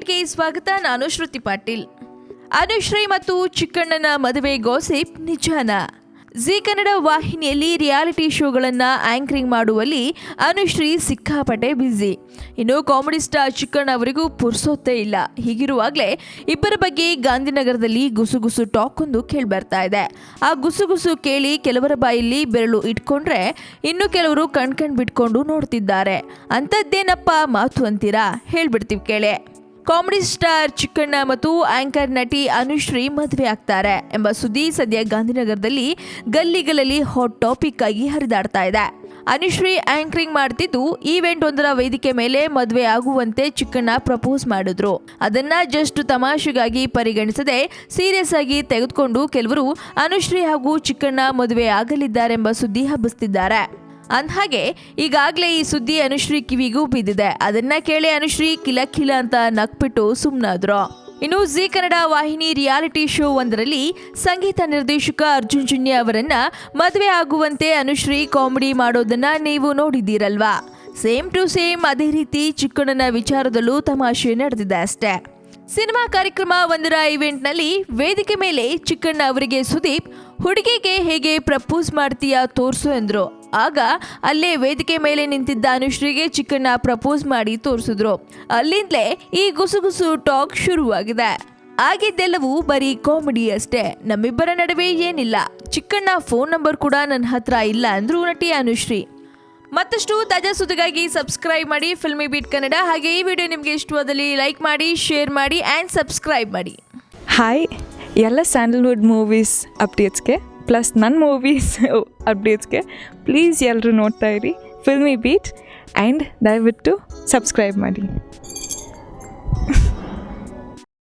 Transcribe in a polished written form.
ಬೀಟ್ಗೆ ಸ್ವಾಗತ. ನಾನು ಶ್ರುತಿ ಪಾಟೀಲ್. ಅನುಶ್ರೀ ಮತ್ತು ಚಿಕ್ಕಣ್ಣನ ಮದುವೆ ಗಾಸಿಪ್ ನಿಜಾನಾ? ಜೀ ಕನ್ನಡ ವಾಹಿನಿಯಲ್ಲಿ ರಿಯಾಲಿಟಿ ಶೋಗಳನ್ನು ಆಂಕರಿಂಗ್ ಮಾಡುವಲ್ಲಿ ಅನುಶ್ರೀ ಸಿಕ್ಕಾಪಟ್ಟೆ ಬ್ಯುಸಿ. ಇನ್ನು ಕಾಮಿಡಿ ಸ್ಟಾರ್ ಚಿಕ್ಕಣ್ಣ ಅವರಿಗೂ ಪುರ್ಸೊತ್ತೇ ಇಲ್ಲ. ಹೀಗಿರುವಾಗಲೇ ಇಬ್ಬರ ಬಗ್ಗೆ ಗಾಂಧಿನಗರದಲ್ಲಿ ಗುಸುಗುಸು ಟಾಕ್ ಒಂದು ಕೇಳಿಬರ್ತಾ ಇದೆ. ಆ ಗುಸುಗುಸು ಕೇಳಿ ಕೆಲವರ ಬಾಯಲ್ಲಿ ಬೆರಳು ಇಟ್ಕೊಂಡ್ರೆ ಇನ್ನು ಕೆಲವರು ಕಣ್ ಬಿಟ್ಕೊಂಡು ನೋಡ್ತಿದ್ದಾರೆ. ಅಂಥದ್ದೇನಪ್ಪ ಮಾತು ಅಂತೀರಾ? ಹೇಳ್ಬಿಡ್ತೀವಿ ಕೇಳಿ. ಕಾಮಿಡಿ ಸ್ಟಾರ್ ಚಿಕ್ಕಣ್ಣ ಮತ್ತು ಆಂಕರ್ ನಟಿ ಅನುಶ್ರೀ ಮದುವೆ ಆಗ್ತಾರೆ ಎಂಬ ಸುದ್ದಿ ಸದ್ಯ ಗಾಂಧಿನಗರದಲ್ಲಿ ಗಲ್ಲಿಗಳಲ್ಲಿ ಹಾಟ್ ಟಾಪಿಕ್ ಆಗಿ ಹರಿದಾಡ್ತಾ ಇದೆ. ಅನುಶ್ರೀ ಆಂಕರಿಂಗ್ ಮಾಡ್ತಿದ್ದು ಈವೆಂಟ್ ಒಂದರ ವೇದಿಕೆ ಮೇಲೆ ಮದುವೆ ಆಗುವಂತೆ ಚಿಕ್ಕಣ್ಣ ಪ್ರಪೋಸ್ ಮಾಡಿದ್ರು. ಅದನ್ನ ಜಸ್ಟ್ ತಮಾಷೆಗಾಗಿ ಪರಿಗಣಿಸದೆ ಸೀರಿಯಸ್ ಆಗಿ ತೆಗೆದುಕೊಂಡು ಕೆಲವರು ಅನುಶ್ರೀ ಹಾಗೂ ಚಿಕ್ಕಣ್ಣ ಮದುವೆ ಆಗಲಿದ್ದಾರೆಂಬ ಸುದ್ದಿ ಹಬ್ಬಿಸ್ತಿದ್ದಾರೆ. ಅಂದ್ಹಾಗೆ ಈಗಾಗಲೇ ಈ ಸುದ್ದಿ ಅನುಶ್ರೀ ಕಿವಿಗೂ ಬಿದ್ದಿದೆ. ಅದನ್ನ ಕೇಳಿ ಅನುಶ್ರೀ ಕಿಲ ಅಂತ ನಕ್ಬಿಟ್ಟು ಸುಮ್ಮನಾದ್ರು. ಇನ್ನು ಜೀ ಕನ್ನಡ ವಾಹಿನಿ ರಿಯಾಲಿಟಿ ಶೋ ಒಂದರಲ್ಲಿ ಸಂಗೀತ ನಿರ್ದೇಶಕ ಅರ್ಜುನ್ ಜನ್ಯ ಅವರನ್ನ ಮದುವೆ ಆಗುವಂತೆ ಅನುಶ್ರೀ ಕಾಮಿಡಿ ಮಾಡೋದನ್ನ ನೀವು ನೋಡಿದ್ದೀರಲ್ವಾ? ಸೇಮ್ ಟು ಸೇಮ್ ಅದೇ ರೀತಿ ಚಿಕ್ಕಣ್ಣನ ವಿಚಾರದಲ್ಲೂ ತಮಾಷೆ ನಡೆದಿದೆ ಅಷ್ಟೇ. ಸಿನಿಮಾ ಕಾರ್ಯಕ್ರಮ ಒಂದರ ಇವೆಂಟ್ನಲ್ಲಿ ವೇದಿಕೆ ಮೇಲೆ ಚಿಕ್ಕಣ್ಣ ಅವರಿಗೆ ಸುದೀಪ್ ಹುಡುಗಿಗೆ ಹೇಗೆ ಪ್ರಪೋಸ್ ಮಾಡ್ತೀಯಾ ತೋರ್ಸು ಎಂದ್ರು. ಆಗ ಅಲ್ಲೇ ವೇದಿಕೆ ಮೇಲೆ ನಿಂತಿದ್ದ ಅನುಶ್ರೀಗೆ ಚಿಕ್ಕಣ್ಣ ಪ್ರಪೋಸ್ ಮಾಡಿ ತೋರಿಸಿದ್ರು. ಅಲ್ಲಿಂದಲೇ ಈ ಗುಸುಗುಸು ಟಾಕ್ ಶುರುವಾಗಿದೆ. ಆಗಿದ್ದೆಲ್ಲವೂ ಬರೀ ಕಾಮಿಡಿ ಅಷ್ಟೇ. ನಮ್ಮಿಬ್ಬರ ನಡುವೆ ಏನಿಲ್ಲ. ಚಿಕ್ಕಣ್ಣ ಫೋನ್ ನಂಬರ್ ಕೂಡ ನನ್ನ ಹತ್ರ ಇಲ್ಲ ಅಂದ್ರು ನಟಿ ಅನುಶ್ರೀ. ಮತ್ತಷ್ಟು ತಾಜಾ ಸುದ್ದಿಗಾಗಿ ಸಬ್ಸ್ಕ್ರೈಬ್ ಮಾಡಿ ಫಿಲ್ಮಿ ಬೀಟ್ ಕನ್ನಡ. ಹಾಗೆ ಈ ವಿಡಿಯೋ ನಿಮಗೆ ಇಷ್ಟವಾದಲ್ಲಿ ಲೈಕ್ ಮಾಡಿ, ಶೇರ್ ಮಾಡಿ ಆ್ಯಂಡ್ ಸಬ್ಸ್ಕ್ರೈಬ್ ಮಾಡಿ. ಹಾಯ್, ಎಲ್ಲ ಸ್ಯಾಂಡಲ್ವುಡ್ ಮೂವೀಸ್ ಅಪ್ಡೇಟ್ಸ್ಗೆ ಪ್ಲಸ್ ನನ್ನ ಮೂವೀಸ್ ಅಪ್ಡೇಟ್ಸ್ಗೆ ಪ್ಲೀಸ್ ಎಲ್ಲರೂ ನೋಡ್ತಾ ಇರಿ ಫಿಲ್ಮಿ ಬೀಟ್ ಆ್ಯಂಡ್ ದಯವಿಟ್ಟು ಸಬ್ಸ್ಕ್ರೈಬ್ ಮಾಡಿ.